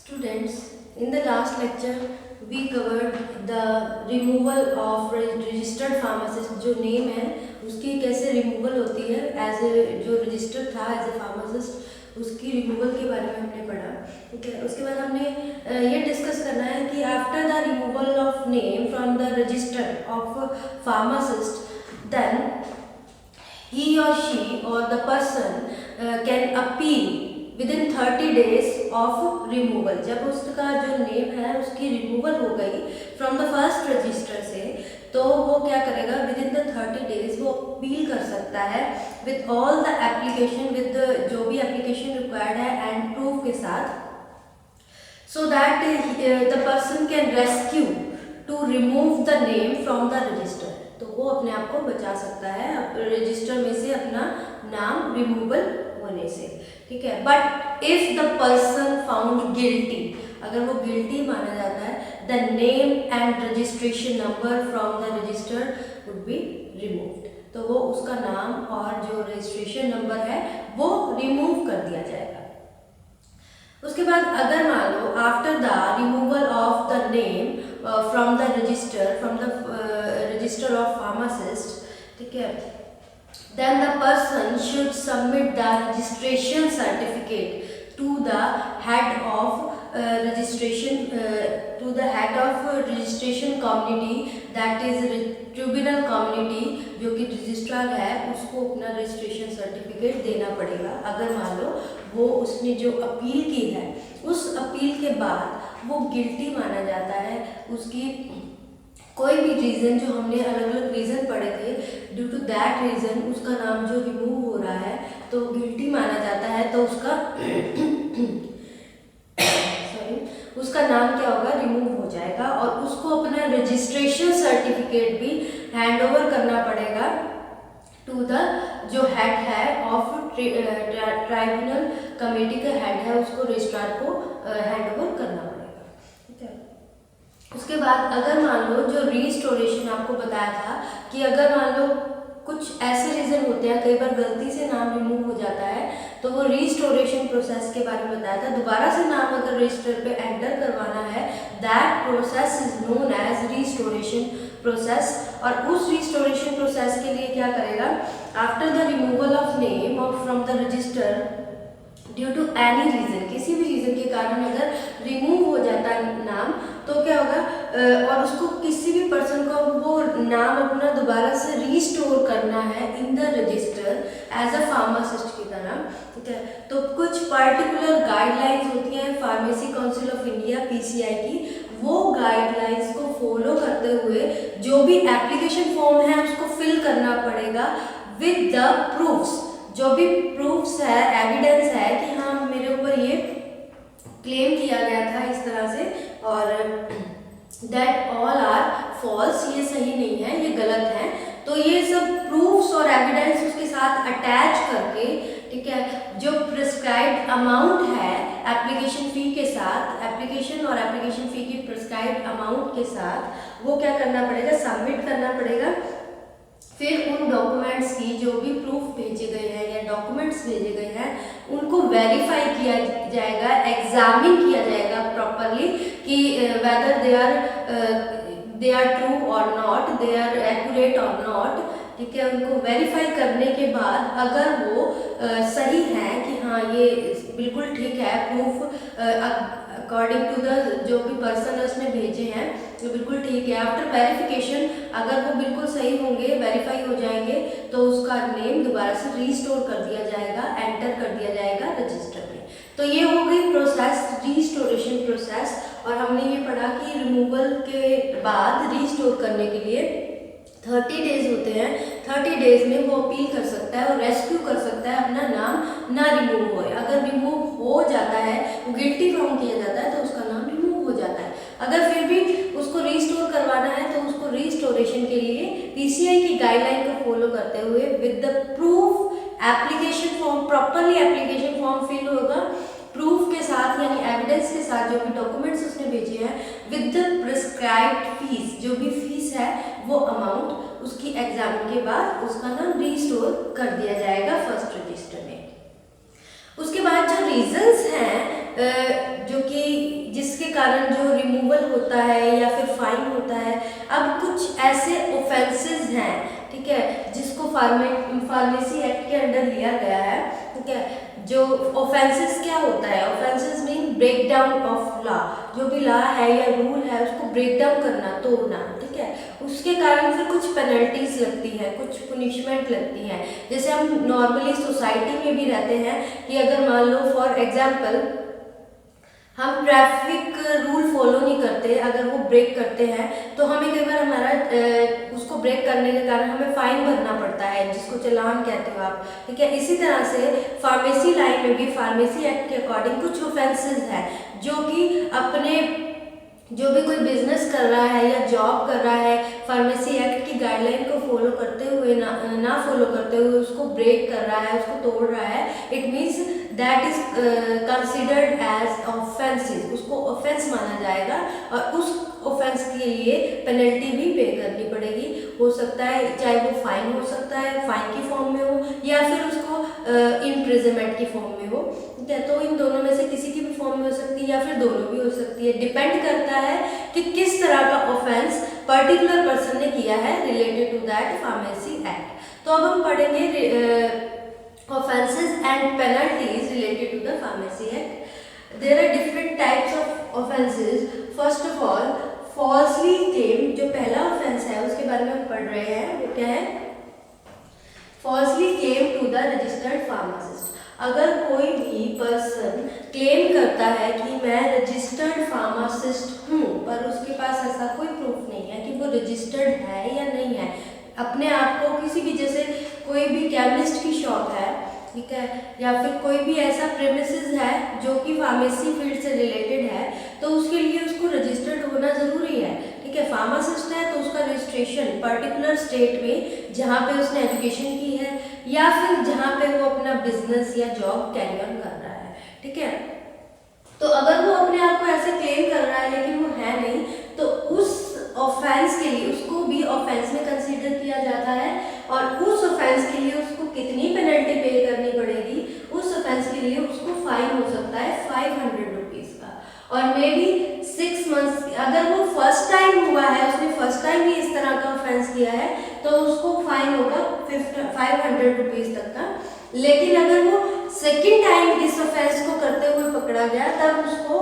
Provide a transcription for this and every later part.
Students, in the last lecture we covered the removal of registered pharmacist. जो name है उसकी कैसे removal होती है एज ए जो रजिस्टर्ड था एज ए फार्मासिस्ट, उसकी रिमूवल के बारे में हमने पढ़ा। ठीक है, उसके बाद हमने ये डिस्कस करना है कि after the removal of name from the register of pharmacist then he or she or the person can appeal within 30 days of removal। जब उसका जो नेम है उसकी रिमूवल हो गई फ्रॉम द फर्स्ट रजिस्टर से, तो वो क्या करेगा विद इन द 30 डेज वो अपील कर सकता है with all the application, with जो भी एप्लीकेशन रिक्वायर्ड है एंड प्रूफ के साथ, so that the person can rescue to remove the name from the register। तो वो अपने आप को बचा सकता है रजिस्टर में से अपना नाम रिमूवल होने से। ठीक है, but if the person found guilty, अगर वो गिल्टी माना जाता है, the name and registration number from the register would be removed. तो वो उसका नाम और जो रजिस्ट्रेशन नंबर है वो रिमूव कर दिया जाएगा। उसके बाद अगर मान लो after the removal of the name from the register, from the register of pharmacist, ठीक है, then the person should submit the registration certificate to the head of registration community, that is tribunal community, जो कि registrar है उसको अपना registration certificate देना पड़ेगा। अगर मान लो वो उसने जो अपील की है उस अपील के बाद वो गिल्टी माना जाता है, उसकी कोई भी रीज़न, जो हमने अलग अलग रीज़न पढ़े थे, ड्यू टू दैट रीज़न उसका नाम जो रिमूव हो रहा है तो गिल्टी माना जाता है, तो उसका नाम क्या होगा, रिमूव हो जाएगा और उसको अपना रजिस्ट्रेशन सर्टिफिकेट भी हैंड ओवर करना पड़ेगा टू द जो हेड है ऑफ ट्राइब्यूनल कमेटी का हेड है, उसको रजिस्ट्रार को हैंड ओवर करना पड़ेगा। ठीक है, उसके बाद अगर मान लो जो रीस्टोरेशन आपको बताया था कि अगर मान लो कुछ ऐसे रीज़न होते हैं, कई बार गलती से नाम रिमूव हो जाता है, तो वो रीस्टोरेशन प्रोसेस के बारे में बताया था। दोबारा से नाम अगर रजिस्टर पे एंटर करवाना है, that process is known as restoration process. और उस रीस्टोरेशन प्रोसेस के लिए क्या करेगा, after the removal of name और from the register due to any reason, किसी भी रीज़न के कारण अगर रिमूव हो जाता है नाम, तो क्या होगा, और उसको किसी भी पर्सन को वो नाम अपना दोबारा से रीस्टोर करना है in the register as a pharmacist की तरह। ठीक है, तो कुछ पर्टिकुलर गाइडलाइंस होती हैं pharmacy council of India PCI की, वो गाइडलाइंस को फॉलो करते हुए जो भी एप्लीकेशन फॉर्म है उसको फिल करना पड़ेगा विद द प्रूफ्स, जो भी प्रूफ्स है, एविडेंस है कि हाँ मेरे ऊपर ये क्लेम किया गया था इस तरह से और दैट ऑल आर फॉल्स, ये सही नहीं है, ये गलत है। तो ये सब प्रूफ्स और एविडेंस उसके साथ अटैच करके, ठीक है, जो प्रिस्क्राइब्ड अमाउंट है एप्लीकेशन फ़ी के साथ, एप्लीकेशन और एप्लीकेशन फ़ी की प्रिस्क्राइब्ड अमाउंट के साथ वो क्या करना पड़ेगा, सबमिट करना पड़ेगा। फिर उन डॉक्यूमेंट्स की जो भी प्रूफ भेजे गए हैं या डॉक्यूमेंट्स भेजे गए हैं उनको वेरीफाई किया जाएगा, एग्जामिन किया जाएगा प्रॉपरली कि वेदर दे आर ट्रू और नॉट, दे आर एक्यूरेट और नॉट। ठीक है, उनको वेरीफाई करने के बाद अगर वो सही है कि हाँ ये बिल्कुल ठीक है, प्रूफ अकॉर्डिंग टू द जो भी पर्सन उसने भेजे हैं तो बिल्कुल ठीक है, आफ्टर वेरिफिकेशन अगर वो बिल्कुल सही होंगे, वेरीफाई हो जाएंगे, तो उसका नेम दोबारा से रीस्टोर कर दिया जाएगा, एंटर कर दिया जाएगा रजिस्टर में। तो ये हो गई प्रोसेस, रीस्टोरेशन प्रोसेस। और हमने ये पढ़ा कि रिमूवल के बाद रीस्टोर करने के लिए 30 डेज होते हैं, 30 डेज में वो अपील कर सकता है और रेस्क्यू कर सकता है अपना नाम ना रिमूव होए। अगर रिमूव हो जाता है, वो गिल्टी फाउंड किया जाता है, तो उसका नाम रिमूव हो जाता है। अगर फिर भी उसको रीस्टोर करवाना है तो उसको रीस्टोरेशन के लिए पीसीआई की गाइडलाइन को फॉलो करते हुए with the proof application form, properly application form fill होगा प्रूफ के साथ, यानी एविडेंस के साथ, जो भी डॉक्यूमेंट्स उसने भेजे हैं विद द प्रिस्क्राइब्ड फीस, जो भी फीस है वो अमाउंट उसकी एग्जाम के बाद उसका नाम रीस्टोर कर दिया जाएगा फर्स्ट रजिस्टर में। उसके बाद जो रीजंस हैं जो कि कारण जो रिमूवल होता है या फिर फाइन होता है। अब कुछ ऐसे ऑफेंसेस हैं, ठीक है, जिसको फार्मेसी एक्ट के अंडर लिया गया है, ठीक है। जो ऑफेंसेस क्या होता है, offences mean break down of law, जो भी लॉ है या रूल है उसको ब्रेक डाउन करना, तोड़ना, ठीक है। उसके कारण फिर कुछ पेनल्टीज लगती है, कुछ पुनिशमेंट लगती है। जैसे हम नॉर्मली सोसाइटी में भी रहते हैं कि अगर मान लो फॉर एग्जाम्पल हम ट्रैफिक रूल फॉलो नहीं करते, अगर वो ब्रेक करते हैं तो हमें कई बार हमारा उसको ब्रेक करने के कारण हमें फाइन भरना पड़ता है, जिसको चालान कहते हो आप, ठीक है। इसी तरह से फार्मेसी लाइन में भी फार्मेसी एक्ट के अकॉर्डिंग कुछ ऑफेंसेस हैं जो कि अपने जो भी कोई बिजनेस कर रहा है या जॉब कर रहा है, फार्मेसी एक्ट की गाइडलाइन को फॉलो करते हुए ना फॉलो करते हुए उसको ब्रेक कर रहा है, उसको तोड़ रहा है, it means that is considered as offences, उसको ऑफेंस माना जाएगा और उस ऑफेंस के लिए पेनल्टी भी पे करनी पड़ेगी। हो सकता है चाहे वो फाइन हो सकता है, फाइन की फॉर्म में हो या फिर उसको इम्प्रिजनमेंट की फॉर्म में हो, ठीक है। तो इन दोनों में से किसी की भी फॉर्म में हो सकती है या फिर दोनों भी हो सकती है, डिपेंड करता है कि किस तरह का ऑफेंस पर्टिकुलर पर्सन ने किया है related to that pharmacy act. तो अब हम पढ़ेंगे offenses and penalties related to the Pharmacy Act. There are different types of offenses. First of all, falsely claim, जो पहला offense है उसके बारे में हम पढ़ रहे हैं, वो क्या है? Falsely claim to the registered pharmacist. अगर कोई भी पर्सन क्लेम करता है कि मैं रजिस्टर्ड फार्मासिस्ट हूँ, पर उसके पास ऐसा कोई प्रूफ नहीं है कि वो रजिस्टर्ड है या नहीं है, अपने आप को किसी भी, जैसे कोई भी केमिस्ट की शॉप है, ठीक है, या फिर कोई भी ऐसा प्रेमिसेस है जो कि फार्मेसी फील्ड से रिलेटेड है, तो उसके लिए उसको रजिस्टर्ड होना ज़रूरी है, ठीक है। फार्मासिस्ट है तो उसका रजिस्ट्रेशन पर्टिकुलर स्टेट में जहाँ पे उसने एजुकेशन की है या फिर जहाँ पे वो अपना बिजनेस या जॉब कैरी ऑन कर रहा है, ठीक है। तो अगर वो अपने आप को ऐसे क्लेम कर रहा है लेकिन वो है नहीं, तो उस ऑफेंस के लिए उसको भी ऑफेंस में कंसीडर किया जाता है और उस ऑफेंस के लिए उसको कितनी पेनल्टी पे करनी पड़ेगी, उस ऑफेंस के लिए उसको फाइन हो सकता है 500 रुपीज़ का और मे बी 6 मंथ्स। अगर वो फर्स्ट टाइम हुआ है, उसने फर्स्ट टाइम ही इस तरह का ऑफेंस किया है, तो उसको फाइन होगा 500 रुपीज़ तक का। लेकिन अगर वो सेकेंड टाइम इस ऑफेंस को करते हुए पकड़ा गया तब उसको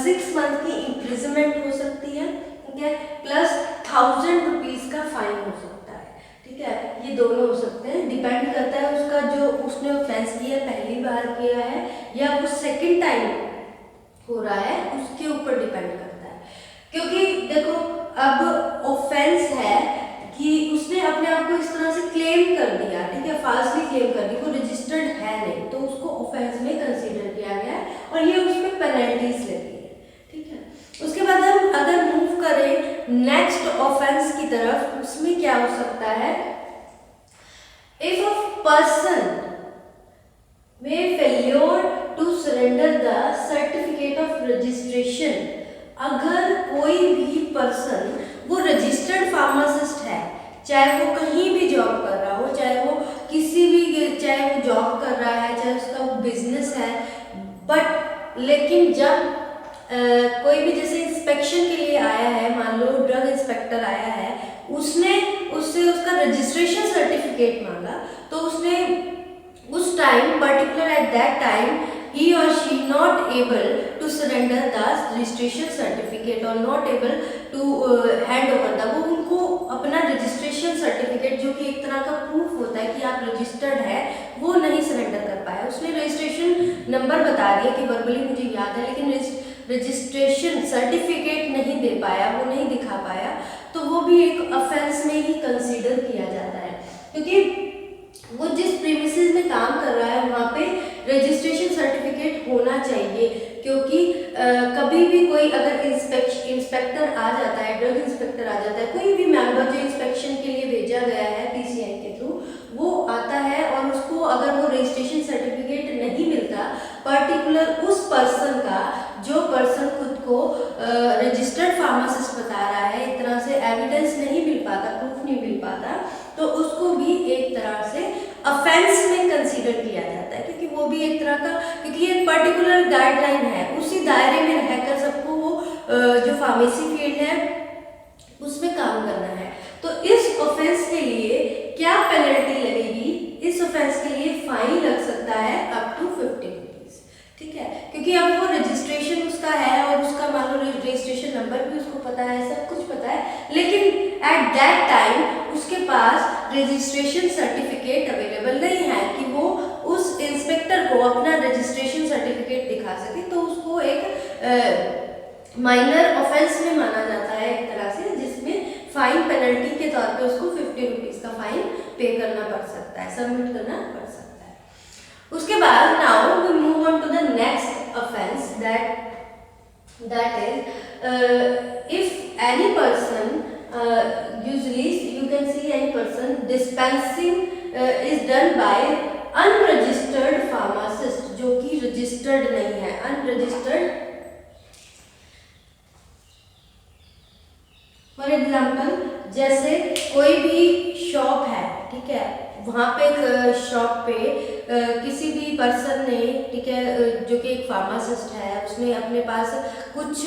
6 मंथ की इम्प्रिजनमेंट हो सकती है, ठीक है, प्लस 1000 रुपीज़ का फाइन हो सकता है, ठीक है। ये दोनों हो सकते हैं, डिपेंड करता है उसका जो उसने ऑफेंस किया है, पहली बार किया है या वो सेकेंड टाइम हो रहा है, उसके ऊपर डिपेंड करता है। क्योंकि देखो अब ऑफेंस है कि उसने अपने आप को इस तरह से क्लेम कर दिया, ठीक है, फाल्सली क्लेम कर दी, वो रजिस्टर्ड है नहीं, तो उसको ऑफेंस में कंसीडर किया गया है और ये उसमें पेनल्टीज लगी है, ठीक है। उसके बाद हम अगर मूव करें नेक्स्ट ऑफेंस की तरफ, उसमें क्या हो सकता है, इफ अ पर्सन में failure to surrender the certificate of registration, अगर कोई भी पर्सन वो रजिस्टर्ड फार्मासिस्ट है, चाहे वो कहीं भी जॉब कर रहा हो, चाहे वो किसी भी, चाहे वो जॉब कर रहा है, चाहे उसका वो बिजनेस है, बट लेकिन जब कोई भी जैसे इंस्पेक्शन के लिए आया है, मान लो ड्रग इंस्पेक्टर आया है, उसने उससे उसका रजिस्ट्रेशन सर्टिफिकेट मांगा, तो उसने उस time particular at that time he or she not able to surrender the registration certificate or not able to hand over the, वो उनको अपना रजिस्ट्रेशन सर्टिफिकेट जो कि एक तरह का प्रूफ होता है कि आप रजिस्टर्ड है, वो नहीं सरेंडर कर पाया। उसने रजिस्ट्रेशन नंबर बता दिया कि वर्बली मुझे याद है, लेकिन रजिस्ट्रेशन सर्टिफिकेट नहीं दे पाया, वो नहीं दिखा पाया, तो वो भी एक ऑफेंस में ही कंसीडर किया जाता है, क्योंकि वो जिस प्रीमिसेस में काम कर रहा है वहाँ पे रजिस्ट्रेशन सर्टिफिकेट होना चाहिए। क्योंकि कभी भी कोई अगर इंस्पेक्टर आ जाता है, ड्रग इंस्पेक्टर आ जाता है, कोई भी मेंबर जो इंस्पेक्शन के लिए भेजा गया है पीसीआई के थ्रू, वो आता है और उसको अगर वो रजिस्ट्रेशन सर्टिफिकेट नहीं मिलता पर्टिकुलर उस पर्सन का, जो पर्सन खुद को रजिस्टर्ड फार्मासिस्ट बता रहा है, एक तरह से एविडेंस नहीं मिल पाता, प्रूफ नहीं मिल पाता, तो उसको भी एक तरह से ऑफेंस में कंसीडर किया जाता है, क्योंकि वो भी एक तरह का, क्योंकि एक पर्टिकुलर गाइडलाइन है, उसी दायरे में रहकर सबको वो जो फार्मेसी फील्ड है उसमें काम करना है। तो इस ऑफेंस के लिए क्या पेनल्टी लगेगी? इस ऑफेंस के लिए फाइन लग सकता है अप टू 50 रुपीज, ठीक है, क्योंकि अब वो रजिस्ट्रेशन उसका है और उसका मान लो रजिस्ट्रेशन नंबर भी उसको पता है, सब कुछ पता है, लेकिन एट दैट टाइम उसके पास रजिस्ट्रेशन सर्टिफिकेट अवेलेबल नहीं है कि वो उस इंस्पेक्टर को अपना रजिस्ट्रेशन सर्टिफिकेट दिखा सके, तो उसको एक माइनर ऑफेंस में माना जाता है एक तरह से, जिसमें फाइन पेनल्टी के तौर पे उसको 50 रुपीज का फाइन पे करना पड़ सकता है, सबमिट करना पड़ सकता है। उसके बाद now we move on to the next offence that is if any person usually you can see any person dispensing is done by unregistered pharmacist, जो कि रजिस्टर्ड नहीं है, अनरजिस्टर्ड। फॉर एग्जाम्पल जैसे कोई भी शॉप है, ठीक है, वहाँ पे एक शॉप पे किसी भी पर्सन ने, ठीक है, जो कि एक फार्मासिस्ट है, उसने अपने पास कुछ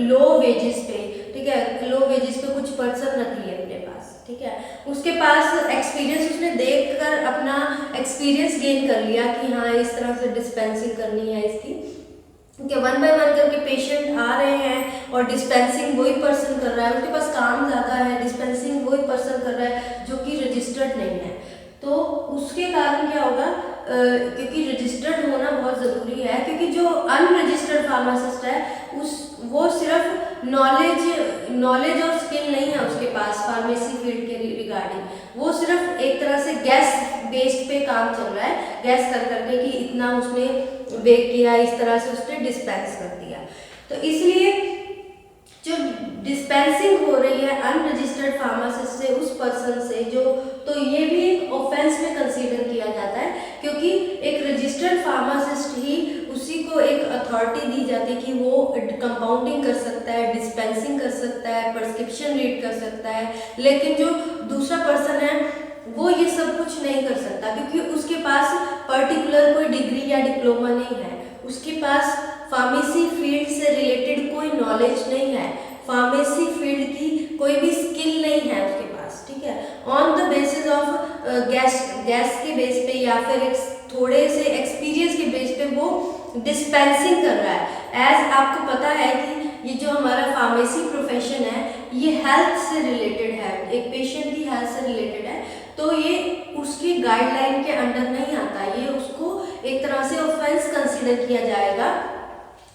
लो वेजेस पे, ठीक है, लो वेजेस पे कुछ पर्सन रख लिए अपने पास, ठीक है, उसके पास एक्सपीरियंस, उसने देखकर अपना एक्सपीरियंस गेन कर लिया कि हाँ इस तरह से डिस्पेंसिंग करनी है इसकी, ठीक है, 1 बाय 1 करके पेशेंट आ रहे हैं और डिस्पेंसिंग वही पर्सन कर रहा है, उसके पास काम ज़्यादा है, डिस्पेंसिंग वही पर्सन कर रहा है जो कि रजिस्टर्ड नहीं है। तो उसके कारण क्या होगा, क्योंकि रजिस्टर्ड होना बहुत ज़रूरी है, क्योंकि जो अनरजिस्टर्ड फार्मासिस्ट है वो सिर्फ नॉलेज और स्किल नहीं है उसके पास फार्मेसी फील्ड के रिगार्डिंग, वो सिर्फ एक तरह से गैस बेस्ड पे काम चल रहा है, गैस कर करके कि इतना उसने बेक किया, इस तरह से उसने डिस्पेंस कर दिया। तो इसलिए जो डिस्पेंसिंग हो रही है अनरजिस्टर्ड फार्मासिस्ट से उस पर्सन से, जो तो ये भी एक ऑफेंस में कंसीडर किया जाता है, क्योंकि एक रजिस्टर्ड फार्मासिस्ट ही उसी को एक अथॉरिटी दी जाती है कि वो कंपाउंडिंग कर सकता है, डिस्पेंसिंग कर सकता है, प्रिस्क्रिप्शन रीड कर सकता है, लेकिन जो दूसरा पर्सन है वो ये सब कुछ नहीं कर सकता, क्योंकि उसके पास पर्टिकुलर कोई डिग्री या डिप्लोमा नहीं है, उसके पास फार्मेसी फील्ड से रिलेटेड कोई नॉलेज नहीं है, फार्मेसी फील्ड की कोई भी स्किल नहीं है उसके पास, ठीक है। On the basis of gas के बेस पे या फिर एक थोड़े से एक्सपीरियंस के बेस पे वो डिस्पेंसिंग कर रहा है। एज आपको पता है कि ये जो हमारा फार्मेसी प्रोफेशन है ये हेल्थ से रिलेटेड है, एक पेशेंट की हेल्थ से रिलेटेड है, तो ये उसकी गाइडलाइन के अंडर नहीं आता, ये उसको एक तरह से ऑफेंस कंसीडर किया जाएगा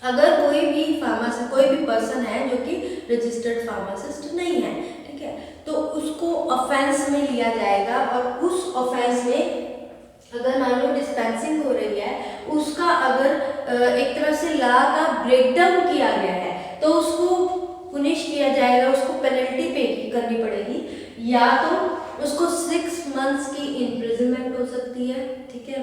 अगर कोई भी पर्सन है जो कि रजिस्टर्ड फार्मासिस्ट नहीं है, ठीक है, तो उसको ऑफेंस में लिया जाएगा। और उस ऑफेंस में अगर मान लो डिस्पेंसिंग हो रही है, उसका अगर एक तरह से लॉ का ब्रेकडाउन किया गया है तो उसको पुनिश किया जाएगा, उसको पेनल्टी पे करनी पड़ेगी, या तो उसको 6 मंथ्स की इम्प्रिजनमेंट हो सकती है, ठीक है,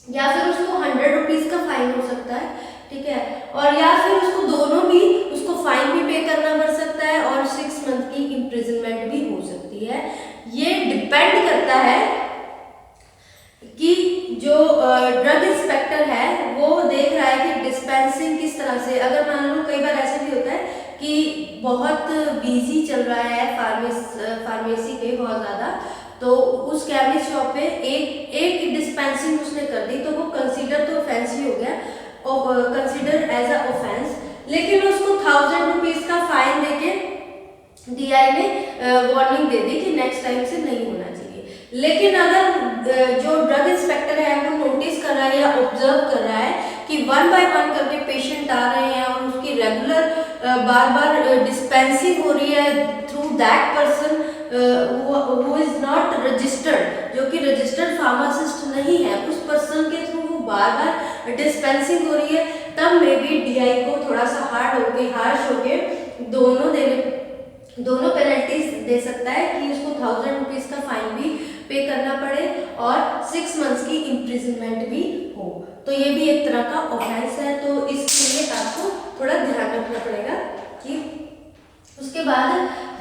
या फिर उसको 100 रुपीज का फाइन हो सकता है, ठीक है, और या फिर उसको दोनों भी, उसको फाइन भी पे करना पड़ सकता है और 6 मंथ की इम्प्रिजनमेंट भी हो सकती है। ये डिपेंड करता है कि जो ड्रग इंस्पेक्टर है वो देख रहा है कि डिस्पेंसिंग किस तरह से, अगर मान लो कई बार ऐसा भी होता है कि बहुत बिजी चल रहा है फार्मेसी पे बहुत ज़्यादा, तो उस केमिस्ट शॉप पे एक डिस्पेंसिंग उसने कर दी तो वो कंसीडर तो ऑफेंस ही हो गया, और कंसीडर एज अ ऑफेंस, लेकिन उसको 1000 रुपीज का फाइन देके डीआई ने वार्निंग दे दी कि नेक्स्ट टाइम से नहीं होना चाहिए। लेकिन अगर जो ड्रग इंस्पेक्टर है वो नोटिस कर रहा है या ऑब्जर्व कर रहा है कि 1 बाय 1 करके पेशेंट आ रहे हैं और उसकी रेगुलर बार बार डिस्पेंसिंग हो रही है through that person who is not registered, जो कि रजिस्टर्ड फार्मासिस्ट नहीं है, उस पर्सन के थ्रू वो बार बार डिस्पेंसिंग हो रही है, तब मे बी डीआई को थोड़ा सा हार्श होके दोनों पेनल्टीज दे सकता है कि उसको 1000 रुपीज का फाइन भी पे करना पड़े और 6 मंथ्स की इम्प्रिजनमेंट भी हो। तो ये भी एक तरह का ऑफेंस है, तो इसके लिए आपको थोड़ा ध्यान रखना पड़ेगा। कि उसके बाद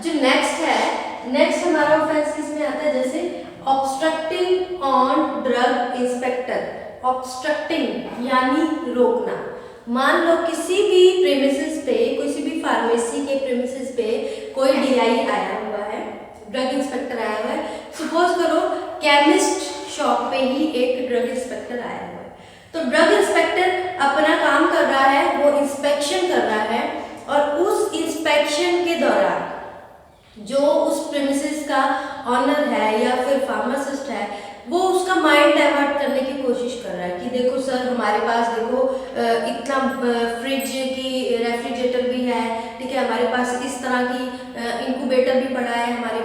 जो नेक्स्ट हमारा ऑफेंस किस में आता है, जैसे obstructing on drug inspector, obstructing यानी रोकना। मान लो किसी भी प्रेमिसेस पे, किसी भी फार्मेसी के प्रेमिसेस पे कोई डीआई आया हुआ है, ड्रग इंस्पेक्टर आया हुआ है। सपोज करो केमिस्ट शॉप पे ही एक ड्रग इंस्पेक्टर आया हुआ है, तो ड्रग इंस्पेक्टर अपना काम कर रहा है, वो इंस्पेक्शन कर रहा है, और उस इंस्पेक्शन के दौरान जो उस प्रेमिसेस का ऑनर है या फिर फार्मासिस्ट है, वो उसका माइंड डाइवर्ट करने की कोशिश कर रहा है कि देखो सर, हमारे पास देखो इतना फ्रिज की रेफ्रिजरेटर भी है, ठीक है, हमारे पास इस तरह की इंक्यूबेटर भी पड़ा है, हमारे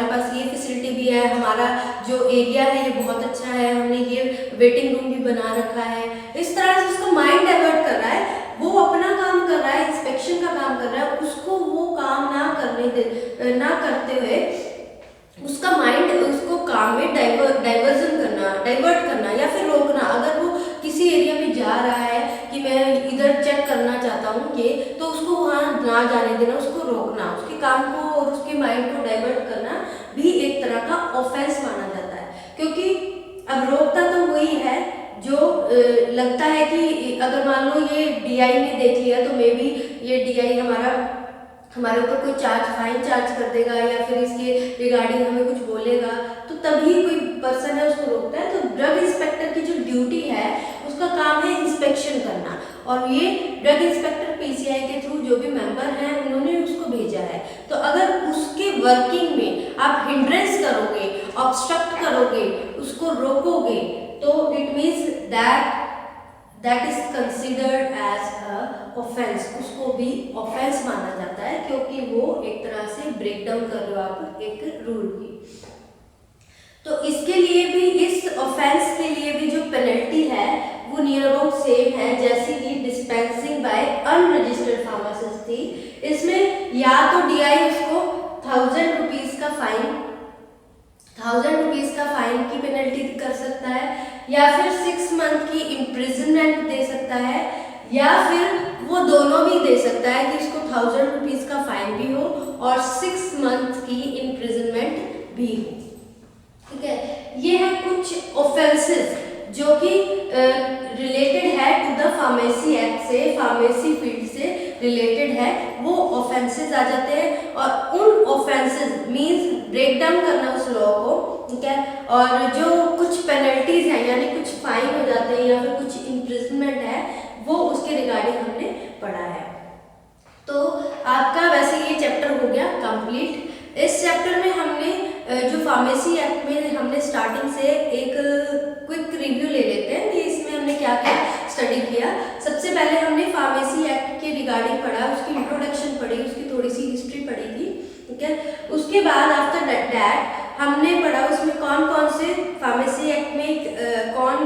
पास ये फैसिलिटी भी है, हमारा जो एरिया है ये बहुत अच्छा है, हमने ये वेटिंग रूम भी बना रखा है। इस तरह से उसका माइंड डाइवर्ट कर रहा है, वो अपना काम कर रहा है, इंस्पेक्शन का काम कर रहा है, उसको वो काम ना करते हुए उसका माइंड उसको काम में डाइवर्ट करना या फिर रोकना। अगर वो किसी एरिया में जा रहा है कि मैं इधर चेक करना चाहता हूँ ये, तो उसको वहाँ ना जाने देना, उसको रोकना, उसके काम को और उसके माइंड को डाइवर्ट करना भी एक तरह का ऑफेंस माना जाता है। क्योंकि अब रोकता तो वही है जो लगता है कि अगर मान लो ये डीआई ने देख लिया तो मे बी ये डीआई हमारे ऊपर कोई फाइन चार्ज कर देगा या फिर इसके रिगार्डिंग हमें कुछ बोलेगा, तो तभी कोई पर्सन है उसको रोकता है। तो ड्रग इंस्पेक्टर की जो ड्यूटी है उसका काम है इंस्पेक्शन करना, और ये ड्रग इंस्पेक्टर पीसीआई के थ्रू जो भी मेंबर हैं उन्होंने उसको भेजा है। तो अगर उसके वर्किंग में आप हिंड्रेंस करोगे, ऑब्स्ट्रक्ट करोगे, उसको रोकोगे, तो it means that is considered as a offence, उसको भी ऑफेंस माना जाता है, क्योंकि वो एक तरह से ब्रेक डाउन कर रहे हो आप एक रूल की। तो इसके लिए भी, इस ऑफेंस के लिए भी जो पेनल्टी है वो नियर अबाउट सेम है जैसी कि डिस्पेंसिंग बाय अनरजिस्टर्ड फार्मासिस्ट थी। इसमें या तो डीआई उसको 1000 रुपीज का फाइन की पेनल्टी कर सकता है, या फिर 6 मंथ की इम्प्रिजनमेंट दे सकता है, या फिर वो दोनों भी दे सकता है कि इसको 1000 रुपीज का फाइन भी हो और 6 मंथ की इम्प्रिजनमेंट भी हो। ठीक है, ये है कुछ ऑफेंसेस जो कि रिलेटेड है टू द फार्मेसी एक्ट से, फार्मेसी फील्ड से रिलेटेड है, वो ऑफेंसेस आ जाते हैं। और उन ऑफेंसेस मींस ब्रेक डाउन करना उस लॉ को, ठीक है, और जो कुछ पेनल्टीज हैं यानी कुछ फाइन हो जाते हैं या फिर कुछ इम्प्रिजनमेंट है, वो उसके रिगार्डिंग हमने पढ़ा है। तो आपका वैसे ये चैप्टर हो गया कंप्लीट। इस चैप्टर में हमने जो फार्मेसी एक्ट में हमने स्टार्टिंग से एक क्विक रिव्यू ले लेते हैं कि इसमें हमने क्या क्या स्टडी किया। सबसे पहले हमने फार्मेसी एक्ट के रिगार्डिंग पढ़ा, उसकी इंट्रोडक्शन पढ़ी, उसकी थोड़ी सी हिस्ट्री पढ़ी थी, ठीक है। उसके बाद आफ्टर दैट हमने पढ़ा उसमें कौन कौन से फार्मेसी एक्ट में कौन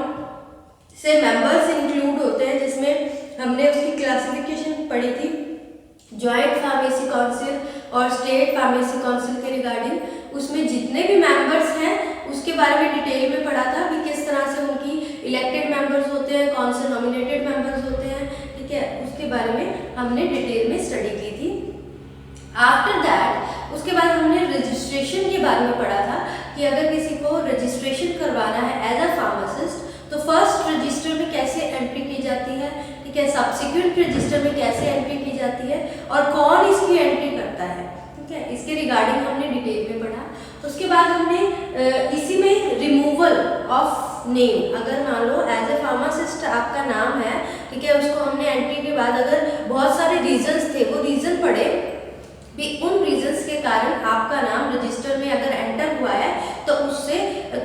से मेंबर्स इंक्लूड होते हैं, जिसमें हमने उसकी क्लासिफिकेशन पढ़ी थी, जॉइंट फार्मेसी काउंसिल और स्टेट फार्मेसी काउंसिल के रिगार्डिंग। उसमें जितने भी मेंबर्स हैं उसके बारे में डिटेल में पढ़ा था कि किस तरह से उनकी इलेक्टेड मेंबर्स होते हैं, कौन से नॉमिनेटेड मेंबर्स होते हैं, ठीक है, उसके बारे में हमने डिटेल में स्टडी की थी। आफ्टर दैट उसके बाद हमने रजिस्ट्रेशन के बारे में पढ़ा था कि अगर किसी को रजिस्ट्रेशन करवाना है एज अ फार्मासिस्ट तो फर्स्ट रजिस्टर में कैसे एंट्री की जाती है, ठीक है, सब्सिक्वेंट रजिस्टर में कैसे एंट्री की जाती है और कौन इसकी एंट्री करता है, ठीक है, इसके रिगार्डिंग हमने डिटेल में पढ़ा। तो उसके बाद हमने इसी में रिमूवल ऑफ नेम, अगर मान लो एज ए फार्मासिस्ट आपका नाम है, ठीक है, उसको हमने एंट्री के बाद अगर बहुत सारे रीजंस थे, वो रीजन पढ़े भी, उन रीजंस के कारण आपका नाम रजिस्टर में अगर एंटर हुआ है तो उससे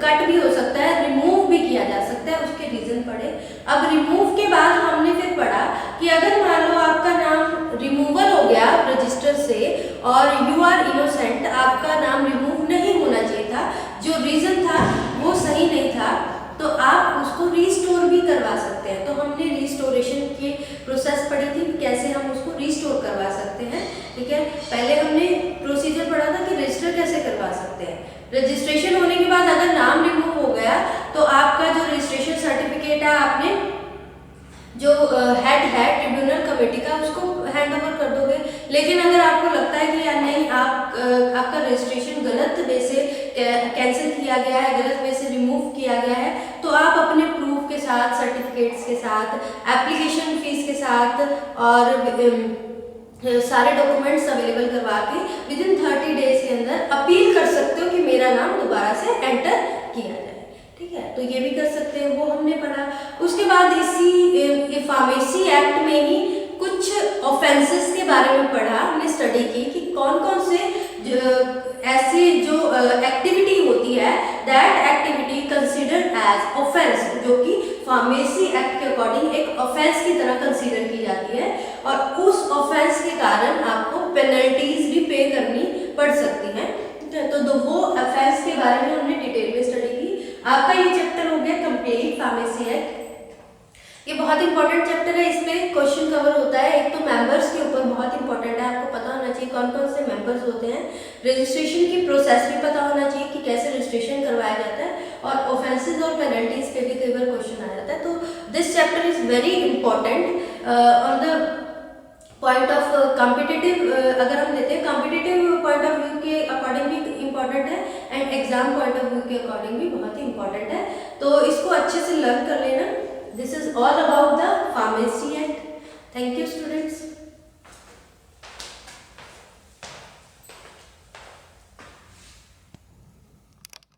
कट भी हो सकता है, रिमूव भी किया जा सकता है, उसके रीजन पढ़े। अब रिमूव के बाद हमने फिर पढ़ा कि अगर मान लो आपका नाम रिमूवल हो गया रजिस्टर से और यू आर इनोसेंट, आपका नाम रिमूव नहीं होना चाहिए था, जो रीजन था वो सही नहीं था, तो आप उसको रीस्टोर भी करवा सकते हैं। तो हमने रिस्टोरेशन की प्रोसेस पढ़ी थी, कैसे हम उसको रीस्टोर करवा सकते हैं, ठीक है। पहले हमने प्रोसीजर पढ़ा था कि रजिस्टर कैसे करवा सकते हैं। रजिस्ट्रेशन होने के बाद अगर नाम रिमूव हो गया तो आपका जो रजिस्ट्रेशन सर्टिफिकेट है आपने जो हेड है ट्रिब्यूनल कमेटी का उसको हैंड ओवर कर दोगे। लेकिन अगर आपको लगता है कि यार नहीं, आपका रजिस्ट्रेशन गलत वे से कैंसिल किया गया है, गलत वे से रिमूव किया गया है, तो आप अपने प्रूफ के साथ, सर्टिफिकेट्स के साथ, एप्लीकेशन फीस के साथ साथ और सारे डॉक्यूमेंट्स अवेलेबल करवा के विदिन 30 डेज के अंदर अपील कर सकते हो कि मेरा नाम दोबारा से एंटर किया जाए। ठीक है, तो ये भी कर सकते हैं, वो हमने पढ़ा। उसके बाद इसी फार्मेसी एक्ट में ही कुछ ऑफेंसेस के बारे में पढ़ा, हमने स्टडी की कि कौन कौन से ऐसी जो एक्टिविटी होती है that activity considered as offence, जो कि फार्मेसी एक्ट के अकॉर्डिंग एक ऑफेंस की तरह कंसीडर की जाती है और उस ऑफेंस के कारण आपको पेनल्टीज भी पे करनी पड़ सकती हैं। ठीक है, तो वो ऑफेंस के बारे में हमने डिटेल में स्टडी की। आपका ये चैप्टर हो गया कंप्लीट फार्मेसी एक्ट। ये बहुत इंपॉर्टेंट चैप्टर है, इसमें क्वेश्चन कवर होता है। एक तो मेंबर्स के ऊपर बहुत इंपॉर्टेंट है, आपको पता होना चाहिए कौन कौन से मेंबर्स होते हैं। रजिस्ट्रेशन की प्रोसेस भी पता होना चाहिए कि कैसे रजिस्ट्रेशन करवाया जाता है, और ऑफेंसेस और पेनल्टीज पे भी कई बार क्वेश्चन आ जाता है। तो this chapter is very important on the point of competitive, अगर हम लेते हैं कॉम्पिटिटिव पॉइंट ऑफ व्यू के अकॉर्डिंग भी इम्पॉर्टेंट है and exam point of view के अकॉर्डिंग भी बहुत ही इंपॉर्टेंट है। तो इसको अच्छे से लर्न कर लेना। This is all about the Pharmacy Act. Thank you, students.